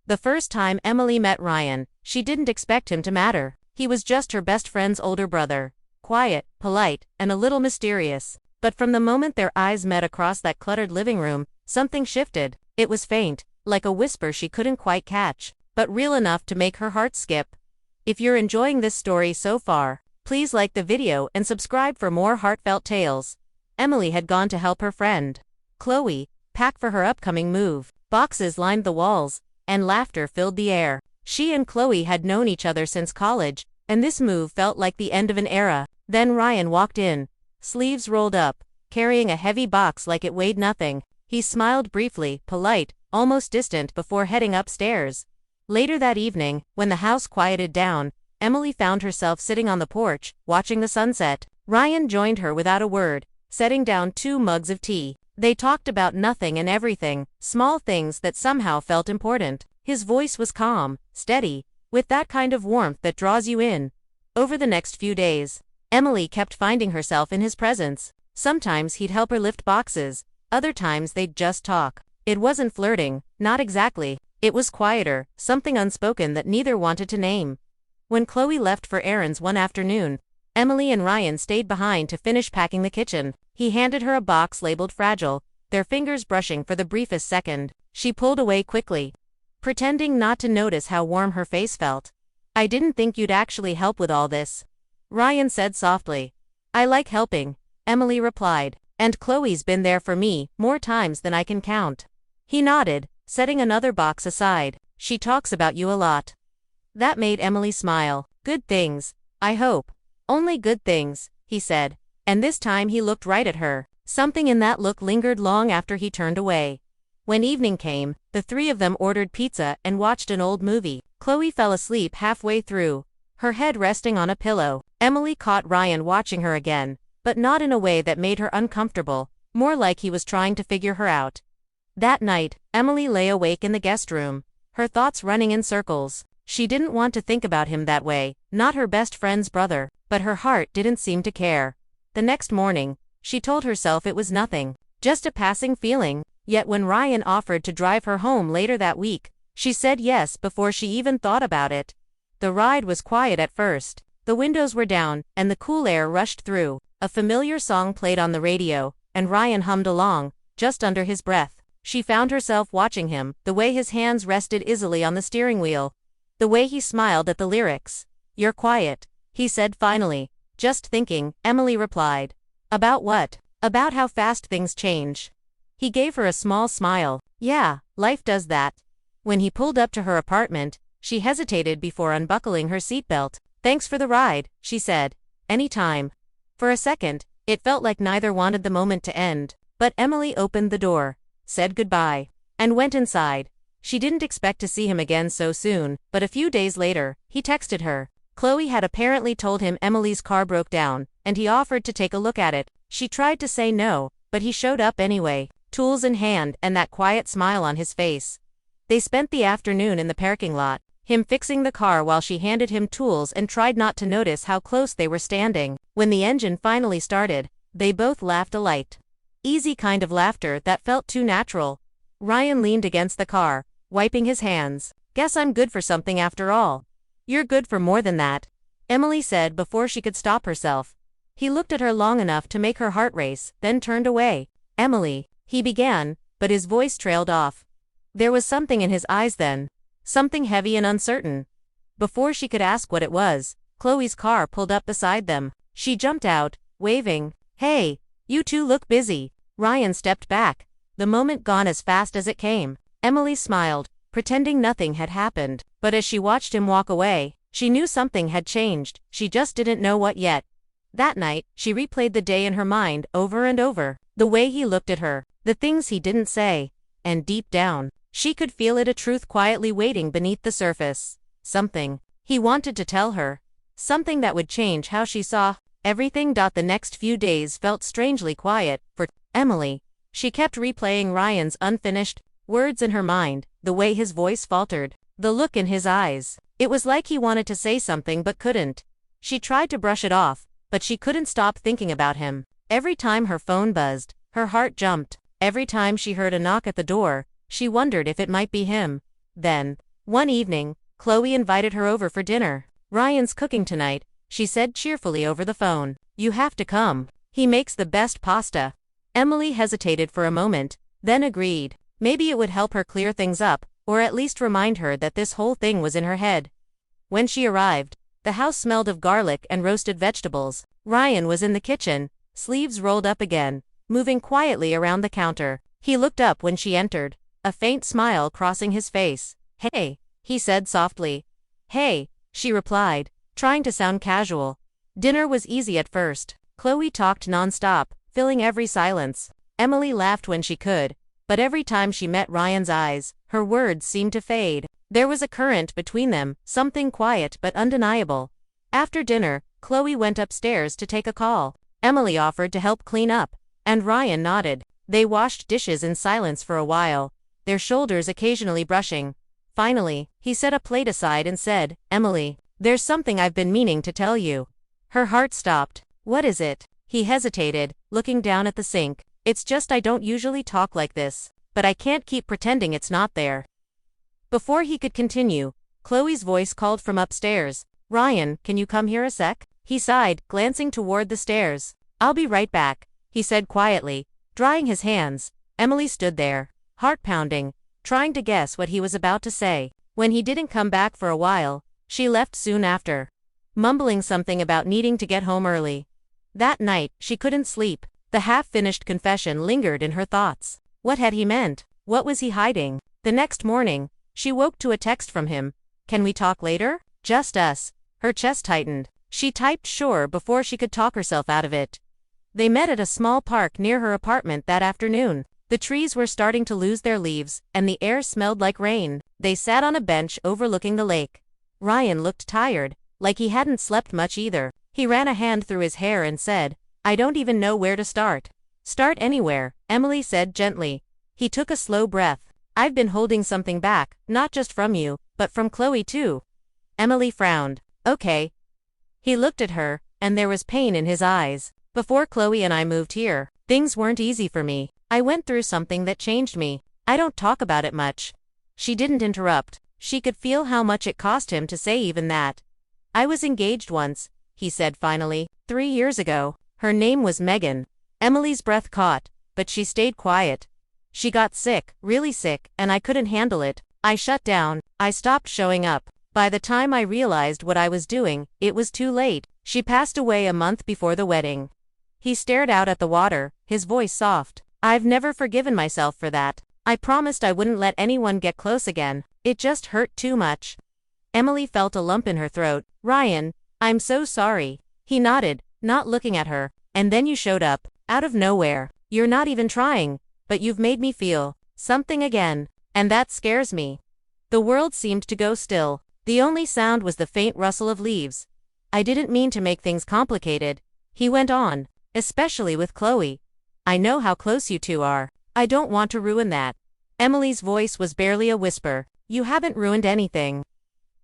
The first time Emily met Ryan, she didn't expect him to matter. He was just her best friend's older brother. Quiet, polite, and a little mysterious. But from the moment their eyes met across that cluttered living room, something shifted. It was faint, like a whisper she couldn't quite catch, but real enough to make her heart skip. If you're enjoying this story so far, please like the video and subscribe for more heartfelt tales. Emily had gone to help her friend, Chloe, pack for her upcoming move. Boxes lined the walls, and laughter filled the air. She and Chloe had known each other since college, and this move felt like the end of an era. Then Ryan walked in, sleeves rolled up, carrying a heavy box like it weighed nothing. He smiled briefly, polite, almost distant, before heading upstairs. Later that evening, when the house quieted down, Emily found herself sitting on the porch, watching the sunset. Ryan joined her without a word, setting down 2 mugs of tea. They talked about nothing and everything, small things that somehow felt important. His voice was calm, steady, with that kind of warmth that draws you in. Over the next few days, Emily kept finding herself in his presence. Sometimes he'd help her lift boxes, other times they'd just talk. It wasn't flirting, not exactly. It was quieter, something unspoken that neither wanted to name. When Chloe left for errands one afternoon, Emily and Ryan stayed behind to finish packing the kitchen. He handed her a box labeled fragile, their fingers brushing for the briefest second. She pulled away quickly, pretending not to notice how warm her face felt. "I didn't think you'd actually help with all this," Ryan said softly. "I like helping," Emily replied, "and Chloe's been there for me more times than I can count." He nodded, setting another box aside. "She talks about you a lot." That made Emily smile. "Good things, I hope." "Only good things," he said, and this time he looked right at her. Something in that look lingered long after he turned away. When evening came, the 3 of them ordered pizza and watched an old movie. Chloe fell asleep halfway through, her head resting on a pillow. Emily caught Ryan watching her again, but not in a way that made her uncomfortable, more like he was trying to figure her out. That night, Emily lay awake in the guest room, her thoughts running in circles. She didn't want to think about him that way, not her best friend's brother, but her heart didn't seem to care. The next morning, she told herself it was nothing, just a passing feeling. Yet when Ryan offered to drive her home later that week, she said yes before she even thought about it. The ride was quiet at first. The windows were down, and the cool air rushed through. A familiar song played on the radio, and Ryan hummed along, just under his breath. She found herself watching him, the way his hands rested easily on the steering wheel, the way he smiled at the lyrics. "You're quiet," he said finally. "Just thinking," Emily replied. "About what?" "About how fast things change." He gave her a small smile. "Yeah, life does that." When he pulled up to her apartment, she hesitated before unbuckling her seatbelt. "Thanks for the ride," she said. "Any time." For a second, it felt like neither wanted the moment to end, but Emily opened the door, said goodbye, and went inside. She didn't expect to see him again so soon, but a few days later, he texted her. Chloe had apparently told him Emily's car broke down, and he offered to take a look at it. She tried to say no, but he showed up anyway, tools in hand and that quiet smile on his face. They spent the afternoon in the parking lot, him fixing the car while she handed him tools and tried not to notice how close they were standing. When the engine finally started, they both laughed a light, easy kind of laughter that felt too natural. Ryan leaned against the car, wiping his hands. "Guess I'm good for something after all." "You're good for more than that," Emily said before she could stop herself. He looked at her long enough to make her heart race, then turned away. "Emily," he began, but his voice trailed off. There was something in his eyes then, something heavy and uncertain. Before she could ask what it was, Chloe's car pulled up beside them. She jumped out, waving. "Hey, you two look busy." Ryan stepped back, the moment gone as fast as it came. Emily smiled, pretending nothing had happened, but as she watched him walk away, she knew something had changed, she just didn't know what yet. That night, she replayed the day in her mind over and over, the way he looked at her, the things he didn't say, and deep down, she could feel it, a truth quietly waiting beneath the surface. Something he wanted to tell her, something that would change how she saw everything. The next few days felt strangely quiet for Emily. She kept replaying Ryan's unfinished words in her mind, the way his voice faltered, the look in his eyes. It was like he wanted to say something but couldn't. She tried to brush it off, but she couldn't stop thinking about him. Every time her phone buzzed, her heart jumped. Every time she heard a knock at the door, she wondered if it might be him. Then, One evening, Chloe invited her over for dinner. "Ryan's cooking tonight," she said cheerfully over the phone. "You have to come. He makes the best pasta." Emily hesitated for a moment, then agreed. Maybe it would help her clear things up, or at least remind her that this whole thing was in her head. When she arrived, the house smelled of garlic and roasted vegetables. Ryan was in the kitchen, sleeves rolled up again, moving quietly around the counter. He looked up when she entered, a faint smile crossing his face. "Hey," he said softly. "Hey," she replied, trying to sound casual. Dinner was easy at first. Chloe talked non-stop, filling every silence. Emily laughed when she could, but every time she met Ryan's eyes, her words seemed to fade. There was a current between them, something quiet but undeniable. After dinner, Chloe went upstairs to take a call. Emily offered to help clean up, and Ryan nodded. They washed dishes in silence for a while, their shoulders occasionally brushing. Finally, he set a plate aside and said, "Emily, there's something I've been meaning to tell you." Her heart stopped. "What is it?" He hesitated, looking down at the sink. "It's just I don't usually talk like this, but I can't keep pretending it's not there." Before he could continue, Chloe's voice called from upstairs. "Ryan, can you come here a sec?" He sighed, glancing toward the stairs. "I'll be right back," he said quietly, drying his hands. Emily stood there, heart pounding, trying to guess what he was about to say. When he didn't come back for a while, she left soon after, mumbling something about needing to get home early. That night, she couldn't sleep. The half-finished confession lingered in her thoughts. What had he meant? What was he hiding? The next morning, she woke to a text from him. "Can we talk later? Just us." Her chest tightened. She typed sure before she could talk herself out of it. They met at a small park near her apartment that afternoon. The trees were starting to lose their leaves, and the air smelled like rain. They sat on a bench overlooking the lake. Ryan looked tired, like he hadn't slept much either. He ran a hand through his hair and said, "I don't even know where to start." "Start anywhere," Emily said gently. He took a slow breath. "I've been holding something back, not just from you, but from Chloe too." Emily frowned. "Okay." He looked at her, and there was pain in his eyes. "Before Chloe and I moved here, things weren't easy for me. I went through something that changed me. I don't talk about it much." She didn't interrupt. She could feel how much it cost him to say even that. "I was engaged once," he said finally, 3 years ago. Her name was Megan. Emily's breath caught, but she stayed quiet. "She got sick, really sick, and I couldn't handle it. I shut down. I stopped showing up. By the time I realized what I was doing, it was too late. She passed away a month before the wedding." He stared out at the water, his voice soft. "I've never forgiven myself for that. I promised I wouldn't let anyone get close again. It just hurt too much." Emily felt a lump in her throat. "Ryan, I'm so sorry." He nodded, not looking at her. "And then you showed up, out of nowhere. You're not even trying, but you've made me feel something again. And that scares me." The world seemed to go still. The only sound was the faint rustle of leaves. "I didn't mean to make things complicated," he went on, "especially with Chloe. I know how close you two are. I don't want to ruin that." Emily's voice was barely a whisper. "You haven't ruined anything."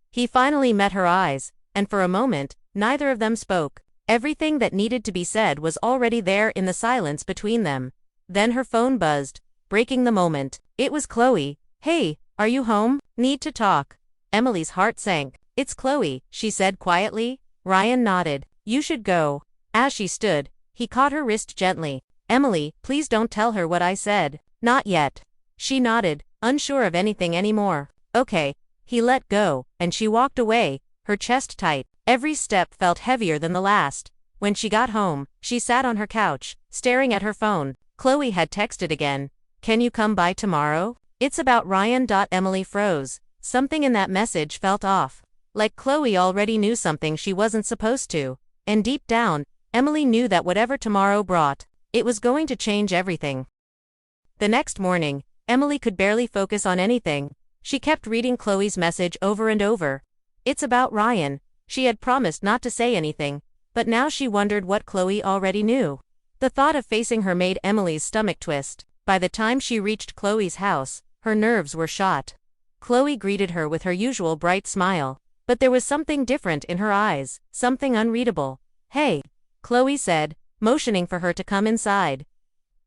He finally met her eyes, and for a moment, neither of them spoke. Everything that needed to be said was already there in the silence between them. Then her phone buzzed, breaking the moment. It was Chloe. "Hey, are you home? Need to talk." Emily's heart sank. "It's Chloe," she said quietly. Ryan nodded. "You should go." As she stood, he caught her wrist gently. "Emily, please don't tell her what I said." "Not yet." She nodded, unsure of anything anymore. "Okay." He let go, and she walked away, her chest tight. Every step felt heavier than the last. When she got home, she sat on her couch, staring at her phone. Chloe had texted again. "Can you come by tomorrow? It's about Ryan." Emily froze. Something in that message felt off. Like Chloe already knew something she wasn't supposed to. And deep down, Emily knew that whatever tomorrow brought, it was going to change everything. The next morning, Emily could barely focus on anything. She kept reading Chloe's message over and over. It's about Ryan. She had promised not to say anything, but now she wondered what Chloe already knew. The thought of facing her made Emily's stomach twist. By the time she reached Chloe's house, her nerves were shot. Chloe greeted her with her usual bright smile, but there was something different in her eyes, something unreadable. "Hey," Chloe said, motioning for her to come inside.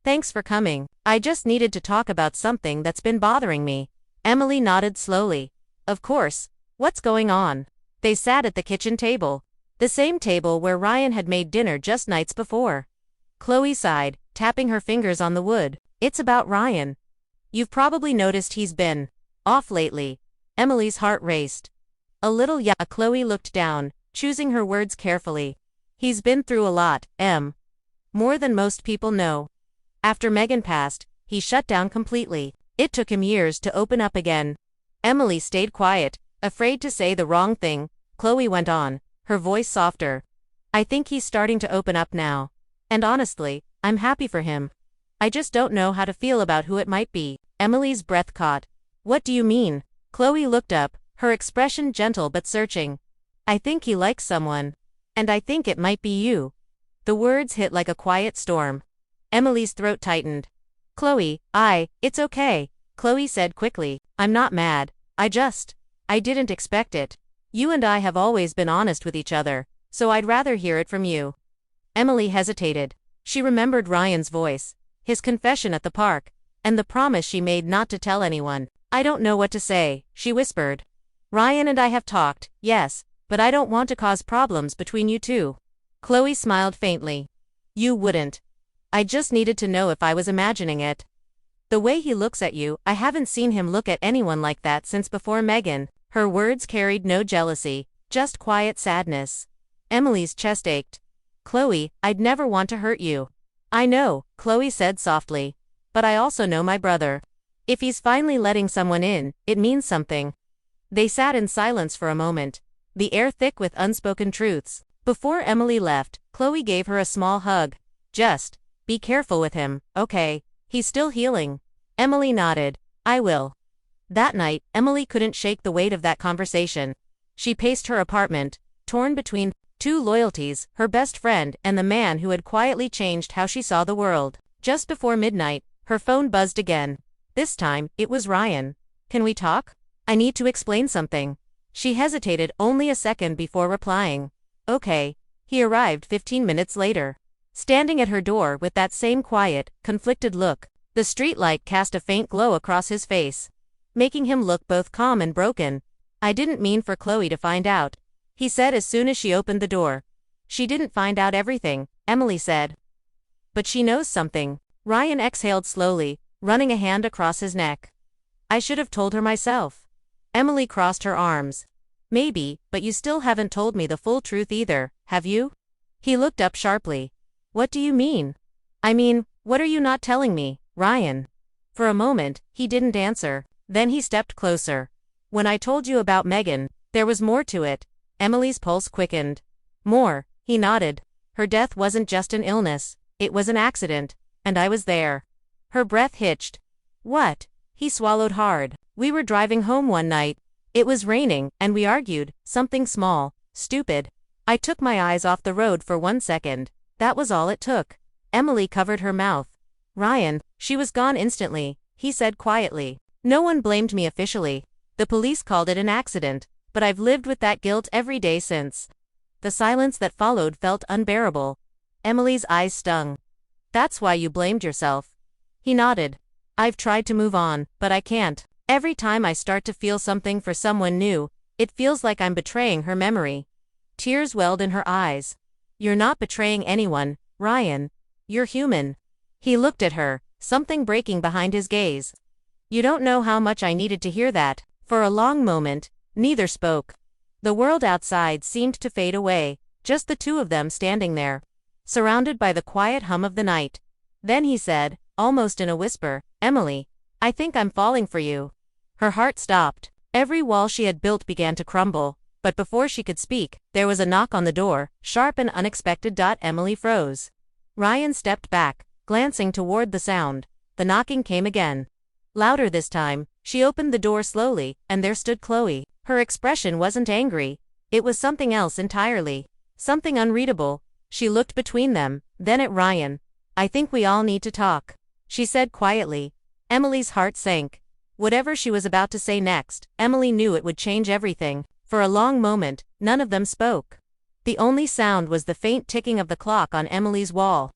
"Thanks for coming. I just needed to talk about something that's been bothering me." Emily nodded slowly. Of course. What's going on? They sat at the kitchen table. The same table where Ryan had made dinner just nights before. Chloe sighed, tapping her fingers on the wood. It's about Ryan. You've probably noticed he's been off lately. Emily's heart raced. A little, yeah. Chloe looked down, choosing her words carefully. He's been through a lot, More than most people know. After Megan passed, he shut down completely. It took him years to open up again. Emily stayed quiet, afraid to say the wrong thing. Chloe went on, her voice softer. I think he's starting to open up now. And honestly, I'm happy for him. I just don't know how to feel about who it might be. Emily's breath caught. What do you mean? Chloe looked up, her expression gentle but searching. I think he likes someone. And I think it might be you. The words hit like a quiet storm. Emily's throat tightened. Chloe, it's okay, Chloe said quickly. I'm not mad. I didn't expect it. You and I have always been honest with each other, so I'd rather hear it from you. Emily hesitated. She remembered Ryan's voice, his confession at the park, and the promise she made not to tell anyone. I don't know what to say, she whispered. Ryan and I have talked, yes, but I don't want to cause problems between you two. Chloe smiled faintly. You wouldn't. I just needed to know if I was imagining it. The way he looks at you, I haven't seen him look at anyone like that since before Megan. Her words carried no jealousy, just quiet sadness. Emily's chest ached. Chloe, I'd never want to hurt you. I know, Chloe said softly. But I also know my brother. If he's finally letting someone in, it means something. They sat in silence for a moment, the air thick with unspoken truths. Before Emily left, Chloe gave her a small hug. Just be careful with him, okay? He's still healing. Emily nodded. I will. That night, Emily couldn't shake the weight of that conversation. She paced her apartment, torn between two loyalties, her best friend and the man who had quietly changed how she saw the world. Just before midnight, her phone buzzed again. This time, it was Ryan. Can we talk? I need to explain something. She hesitated only a second before replying. Okay. He arrived 15 minutes later. Standing at her door with that same quiet, conflicted look, the streetlight cast a faint glow across his face, making him look both calm and broken. I didn't mean for Chloe to find out, he said as soon as she opened the door. She didn't find out everything, Emily said. But she knows something. Ryan exhaled slowly, running a hand across his neck. I should have told her myself. Emily crossed her arms. Maybe, but you still haven't told me the full truth either, have you? He looked up sharply. What do you mean? I mean, what are you not telling me, Ryan? For a moment, he didn't answer. Then he stepped closer. When I told you about Megan, there was more to it. Emily's pulse quickened. More, he nodded. Her death wasn't just an illness, it was an accident, and I was there. Her breath hitched. What? He swallowed hard. We were driving home one night. It was raining, and we argued, something small, stupid. I took my eyes off the road for 1 second. That was all it took. Emily covered her mouth. Ryan, she was gone instantly, he said quietly. No one blamed me officially. The police called it an accident, but I've lived with that guilt every day since. The silence that followed felt unbearable. Emily's eyes stung. That's why you blamed yourself. He nodded. I've tried to move on, but I can't. Every time I start to feel something for someone new, it feels like I'm betraying her memory. Tears welled in her eyes. You're not betraying anyone, Ryan. You're human. He looked at her, something breaking behind his gaze. You don't know how much I needed to hear that. For a long moment, neither spoke. The world outside seemed to fade away, just the two of them standing there, surrounded by the quiet hum of the night. Then he said, almost in a whisper, Emily, I think I'm falling for you. Her heart stopped. Every wall she had built began to crumble, but before she could speak, there was a knock on the door, sharp and unexpected. Emily froze. Ryan stepped back, glancing toward the sound. The knocking came again. Louder this time. She opened the door slowly, and there stood Chloe. Her expression wasn't angry. It was something else entirely. Something unreadable. She looked between them, then at Ryan. I think we all need to talk, she said quietly. Emily's heart sank. Whatever she was about to say next, Emily knew it would change everything. For a long moment, none of them spoke. The only sound was the faint ticking of the clock on Emily's wall.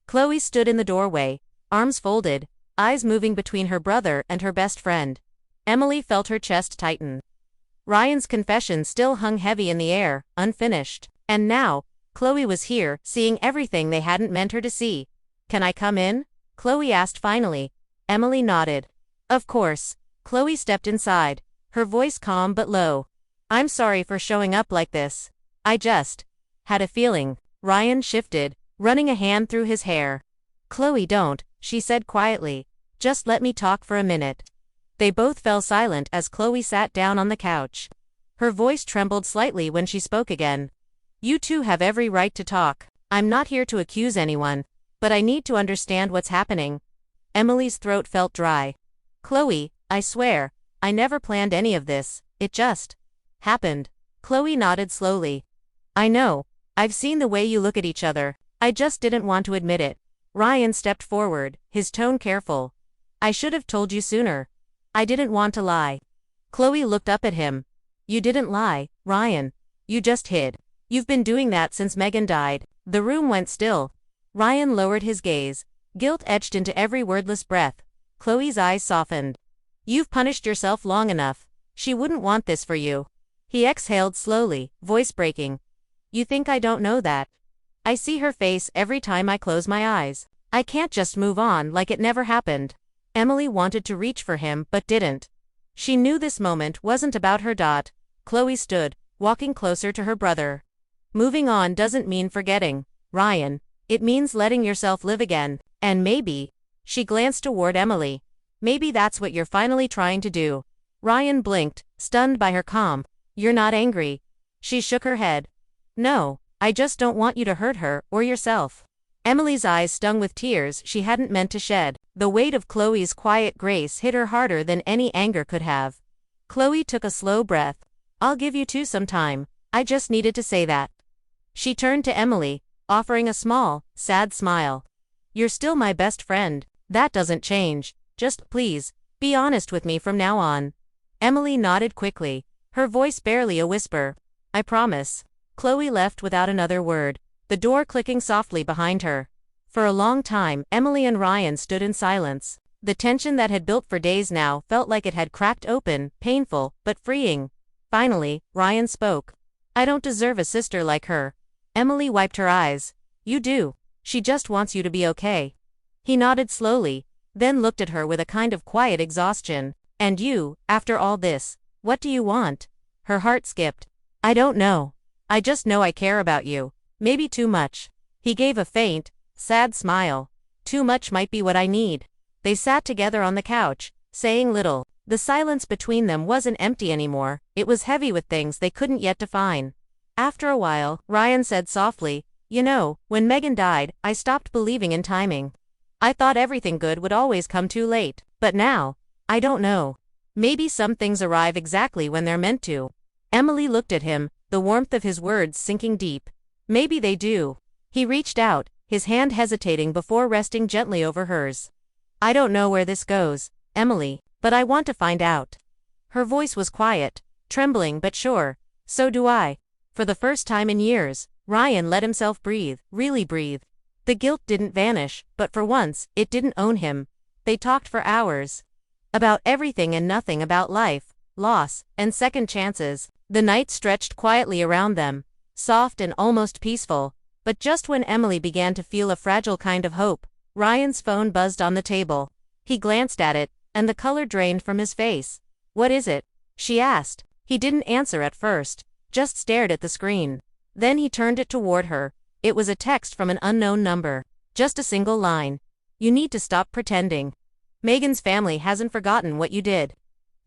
Chloe stood in the doorway, arms folded, eyes moving between her brother and her best friend. Emily felt her chest tighten. Ryan's confession still hung heavy in the air, unfinished. And now, Chloe was here, seeing everything they hadn't meant her to see. "Can I come in?" Chloe asked finally. Emily nodded. Of course. Chloe stepped inside, her voice calm but low. "I'm sorry for showing up like this. I just had a feeling." Ryan shifted, running a hand through his hair. "Chloe, don't," she said quietly. "Just let me talk for a minute." They both fell silent as Chloe sat down on the couch. Her voice trembled slightly when she spoke again. "You two have every right to talk. I'm not here to accuse anyone, but I need to understand what's happening." Emily's throat felt dry. "Chloe, I swear, I never planned any of this, it just happened." Chloe nodded slowly. "I know, I've seen the way you look at each other. I just didn't want to admit it." Ryan stepped forward, his tone careful. "I should have told you sooner. I didn't want to lie." Chloe looked up at him. "You didn't lie, Ryan. You just hid. You've been doing that since Megan died." The room went still. Ryan lowered his gaze, guilt etched into every wordless breath. Chloe's eyes softened. "You've punished yourself long enough. She wouldn't want this for you." He exhaled slowly, voice breaking. "You think I don't know that? I see her face every time I close my eyes. I can't just move on like it never happened." Emily wanted to reach for him but didn't. She knew this moment wasn't about her. Chloe stood, walking closer to her brother. "Moving on doesn't mean forgetting, Ryan. It means letting yourself live again. And maybe," she glanced toward Emily, "maybe that's what you're finally trying to do." Ryan blinked, stunned by her calm. "You're not angry?" She shook her head. "No, I just don't want you to hurt her, or yourself." Emily's eyes stung with tears she hadn't meant to shed. The weight of Chloe's quiet grace hit her harder than any anger could have. Chloe took a slow breath. "I'll give you two some time. I just needed to say that." She turned to Emily, offering a small, sad smile. "You're still my best friend. That doesn't change. Just please, be honest with me from now on." Emily nodded quickly, her voice barely a whisper. "I promise." Chloe left without another word, the door clicking softly behind her. For a long time, Emily and Ryan stood in silence. The tension that had built for days now felt like it had cracked open, painful, but freeing. Finally, Ryan spoke. "I don't deserve a sister like her." Emily wiped her eyes. "You do. She just wants you to be okay." He nodded slowly, then looked at her with a kind of quiet exhaustion. "And you, after all this, what do you want?" Her heart skipped. "I don't know. I just know I care about you. Maybe too much." He gave a faint, sad smile. "Too much might be what I need." They sat together on the couch, saying little. The silence between them wasn't empty anymore, it was heavy with things they couldn't yet define. After a while, Ryan said softly, "You know, when Megan died, I stopped believing in timing. I thought everything good would always come too late. But now, I don't know. Maybe some things arrive exactly when they're meant to." Emily looked at him, the warmth of his words sinking deep. "Maybe they do." He reached out, his hand hesitating before resting gently over hers. "I don't know where this goes, Emily, but I want to find out." Her voice was quiet, trembling but sure. "So do I." For the first time in years, Ryan let himself breathe, really breathe. The guilt didn't vanish, but for once, it didn't own him. They talked for hours. About everything and nothing about life, loss, and second chances. The night stretched quietly around them, soft and almost peaceful. But just when Emily began to feel a fragile kind of hope, Ryan's phone buzzed on the table. He glanced at it, and the color drained from his face. "What is it?" she asked. He didn't answer at first, just stared at the screen. Then he turned it toward her. It was a text from an unknown number. Just a single line. "You need to stop pretending. Megan's family hasn't forgotten what you did."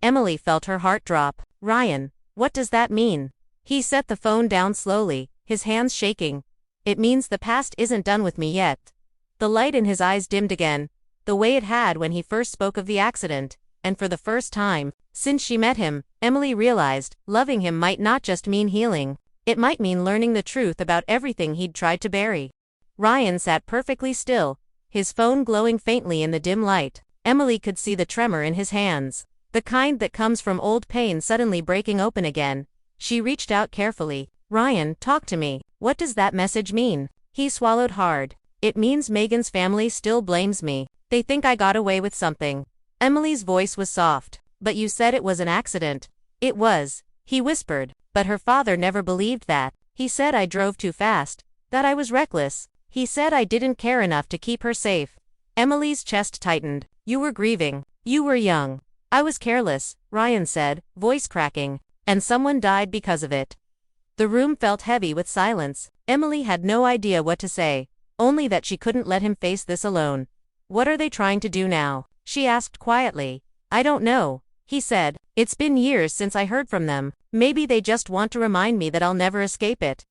Emily felt her heart drop. "Ryan, what does that mean?" He set the phone down slowly, his hands shaking. "It means the past isn't done with me yet." The light in his eyes dimmed again, the way it had when he first spoke of the accident, and for the first time, since she met him, Emily realized, loving him might not just mean healing. It might mean learning the truth about everything he'd tried to bury. Ryan sat perfectly still, his phone glowing faintly in the dim light. Emily could see the tremor in his hands, the kind that comes from old pain suddenly breaking open again. She reached out carefully. "Ryan, talk to me. What does that message mean?" He swallowed hard. "It means Megan's family still blames me. They think I got away with something." Emily's voice was soft. "But you said it was an accident." "It was. he whispered, but her father never believed that. He said I drove too fast, that I was reckless. He said I didn't care enough to keep her safe. Emily's chest tightened. You were grieving. You were young. I was careless, Ryan said, voice cracking. And someone died because of it. The room felt heavy with silence. Emily had no idea what to say, only that she couldn't let him face this alone. What are they trying to do now? She asked quietly. I don't know, he said. It's been years since I heard from them. Maybe they just want to remind me that I'll never escape it.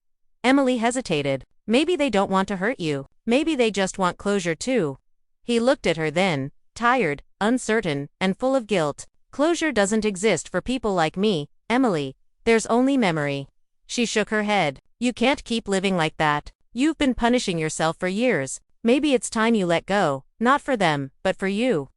Emily hesitated. Maybe they don't want to hurt you. Maybe they just want closure too. He looked at her then, tired, uncertain, and full of guilt. Closure doesn't exist for people like me, Emily. There's only memory. She shook her head. You can't keep living like that. You've been punishing yourself for years. Maybe it's time you let go, not for them, but for you.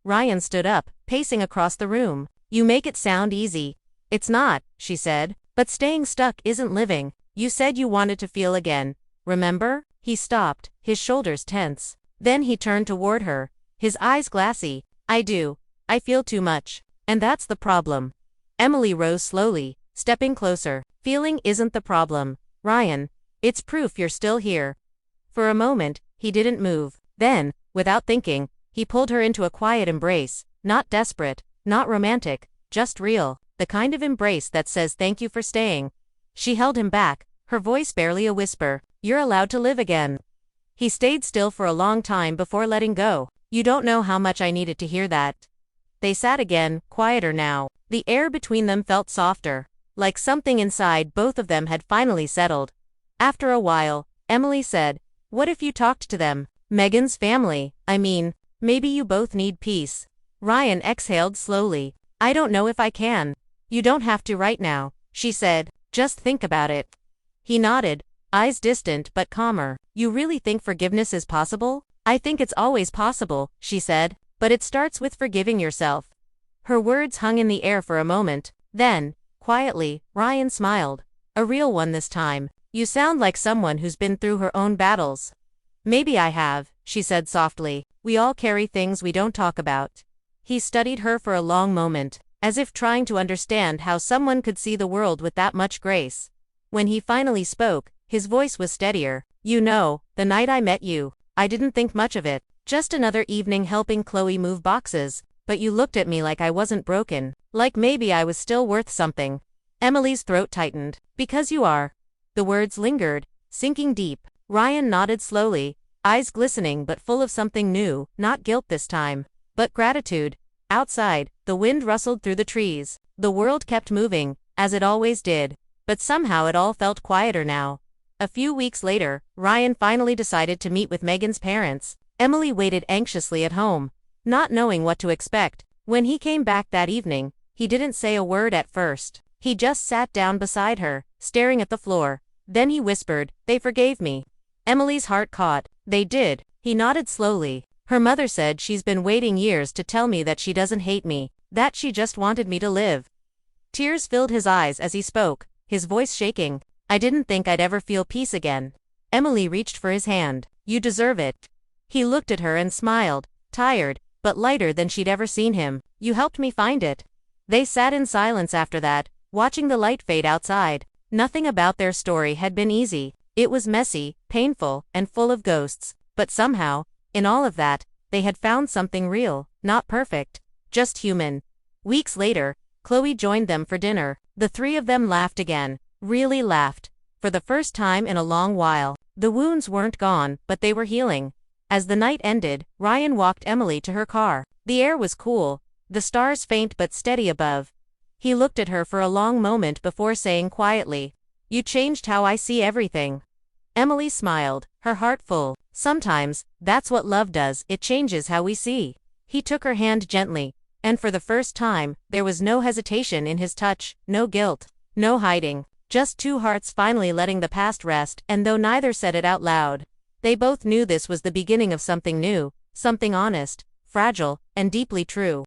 Ryan stood up, pacing across the room. You make it sound easy. It's not, she said. But staying stuck isn't living. You said you wanted to feel again. Remember? He stopped, his shoulders tense. Then he turned toward her, his eyes glassy. I do. I feel too much. And that's the problem. Emily rose slowly, stepping closer. Feeling isn't the problem, Ryan. It's proof you're still here. For a moment, he didn't move. Then, without thinking, he pulled her into a quiet embrace. Not desperate, not romantic, just real. The kind of embrace that says thank you for staying. She held him back, her voice barely a whisper. You're allowed to live again. He stayed still for a long time before letting go. You don't know how much I needed to hear that. They sat again, quieter now. The air between them felt softer, like something inside both of them had finally settled. After a while, Emily said, what if you talked to them? Megan's family, I mean, maybe you both need peace. Ryan exhaled slowly. I don't know if I can. You don't have to right now, she said. Just think about it. He nodded, eyes distant but calmer. You really think forgiveness is possible? I think it's always possible, she said, but it starts with forgiving yourself. Her words hung in the air for a moment. Then, quietly, Ryan smiled. A real one this time. You sound like someone who's been through her own battles. Maybe I have, she said softly. We all carry things we don't talk about. He studied her for a long moment, as if trying to understand how someone could see the world with that much grace. When he finally spoke, his voice was steadier. You know, the night I met you, I didn't think much of it. Just another evening helping Chloe move boxes, but you looked at me like I wasn't broken, like maybe I was still worth something. Emily's throat tightened. Because you are. The words lingered, sinking deep. Ryan nodded slowly, eyes glistening but full of something new, not guilt this time, but gratitude. Outside, the wind rustled through the trees. The world kept moving, as it always did, but somehow it all felt quieter now. A few weeks later, Ryan finally decided to meet with Megan's parents. Emily waited anxiously at home, not knowing what to expect. When he came back that evening, he didn't say a word at first. He just sat down beside her, staring at the floor. Then he whispered, they forgave me. Emily's heart caught. They did. He nodded slowly. Her mother said she's been waiting years to tell me that she doesn't hate me, that she just wanted me to live. Tears filled his eyes as he spoke, his voice shaking. I didn't think I'd ever feel peace again. Emily reached for his hand. You deserve it. He looked at her and smiled, tired, but lighter than she'd ever seen him. You helped me find it. They sat in silence after that, watching the light fade outside. Nothing about their story had been easy. It was messy, painful, and full of ghosts. But somehow, in all of that, they had found something real, not perfect, just human. Weeks later, Chloe joined them for dinner. The three of them laughed again, really laughed. For the first time in a long while. The wounds weren't gone, but they were healing. As the night ended, Ryan walked Emily to her car. The air was cool, the stars faint but steady above. He looked at her for a long moment before saying quietly, you changed how I see everything. Emily smiled, her heart full. Sometimes, that's what love does, it changes how we see. He took her hand gently, and for the first time, there was no hesitation in his touch, no guilt, no hiding, just two hearts finally letting the past rest, and though neither said it out loud, they both knew this was the beginning of something new, something honest, fragile, and deeply true.